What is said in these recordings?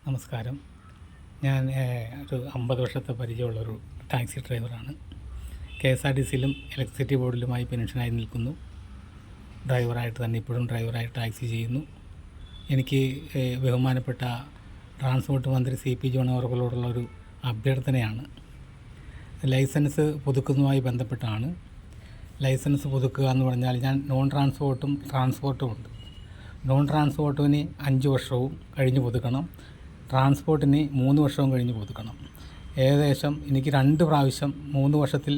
നമസ്കാരം. ഞാൻ ഒരു 50 വർഷത്തെ പരിചയമുള്ളൊരു ടാക്സി ഡ്രൈവറാണ്. KSRTCയിലും ഇലക്ട്രിസിറ്റി ബോർഡിലുമായി പെൻഷനായി നിൽക്കുന്നു. ഡ്രൈവറായിട്ട് തന്നെ ഇപ്പോഴും ഡ്രൈവറായിട്ട് ടാക്സി ചെയ്യുന്നു. എനിക്ക് ബഹുമാനപ്പെട്ട ട്രാൻസ്പോർട്ട് മന്ത്രി CP ജോൺ അവർകളോടുള്ളൊരു അഭ്യർത്ഥനയാണ്. ലൈസൻസ് പുതുക്കുന്നതുമായി ബന്ധപ്പെട്ടാണ്. ലൈസൻസ് പുതുക്കുക എന്ന് പറഞ്ഞാൽ ഞാൻ നോൺ ട്രാൻസ്പോർട്ടും ഉണ്ട്. നോൺ ട്രാൻസ്പോർട്ടിന് 5 വർഷവും കഴിഞ്ഞ് പുതുക്കണം, ട്രാൻസ്പോർട്ടിന് 3 വർഷവും കഴിഞ്ഞ് പുതുക്കണം. ഏകദേശം എനിക്ക് 2 പ്രാവശ്യം 3 വർഷത്തിൽ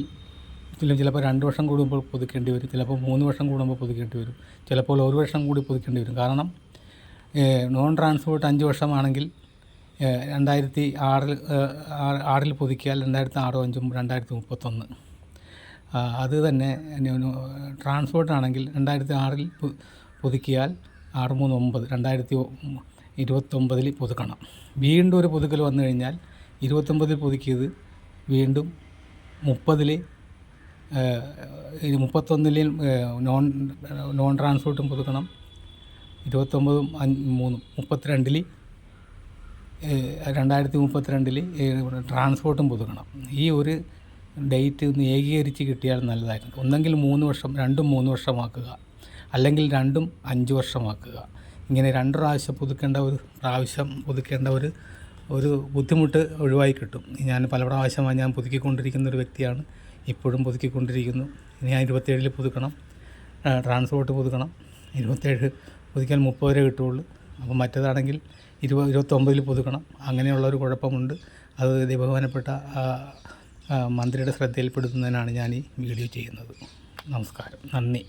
ചിലപ്പോൾ 2 വർഷം കൂടുമ്പോൾ പുതുക്കേണ്ടി വരും, ചിലപ്പോൾ 3 വർഷം കൂടുമ്പോൾ പുതുക്കേണ്ടി വരും, ചിലപ്പോൾ 1 വർഷം കൂടി പുതുക്കേണ്ടി വരും. കാരണം നോൺ ട്രാൻസ്പോർട്ട് 5 വർഷമാണെങ്കിൽ 2006 പുതുക്കിയാൽ 2006 5 2031. അത് തന്നെ ട്രാൻസ്പോർട്ടാണെങ്കിൽ 2006 പുതുക്കിയാൽ 6 3 9 2029 പുതുക്കണം. വീണ്ടും ഒരു പുതുക്കൽ വന്നു കഴിഞ്ഞാൽ 29 പുതുക്കിയത് വീണ്ടും 30 31 നോൺ ട്രാൻസ്പോർട്ടും പുതുക്കണം, 29 3 2032 ട്രാൻസ്പോർട്ടും പുതുക്കണം. ഈ ഒരു ഡേറ്റ് ഒന്ന് ഏകീകരിച്ച് കിട്ടിയാൽ നല്ലതായിരുന്നു. ഒന്നെങ്കിൽ 3 വർഷം, 3 വർഷമാക്കുക, അല്ലെങ്കിൽ 5 വർഷമാക്കുക. ഇങ്ങനെ 2 പ്രാവശ്യം പുതുക്കേണ്ട ഒരു ബുദ്ധിമുട്ട് ഒഴിവായി കിട്ടും. ഞാൻ പല പ്രാവശ്യമായി ഞാൻ പുതുക്കിക്കൊണ്ടിരിക്കുന്ന ഒരു വ്യക്തിയാണ്, ഇപ്പോഴും പുതുക്കിക്കൊണ്ടിരിക്കുന്നു. ഞാൻ 27 പുതുക്കണം, ട്രാൻസ്പോർട്ട് പുതുക്കണം. 27 പുതുക്കിയാൽ 30 വരെ കിട്ടുകയുള്ളൂ. അപ്പോൾ മറ്റേതാണെങ്കിൽ 29 പുതുക്കണം. അങ്ങനെയുള്ളൊരു കുഴപ്പമുണ്ട്. അത് ബഹുമാനപ്പെട്ട മന്ത്രിയുടെ ശ്രദ്ധയിൽപ്പെടുത്തുന്നതിനാണ് ഞാൻ ഈ വീഡിയോ ചെയ്യുന്നത്. നമസ്കാരം, നന്ദി.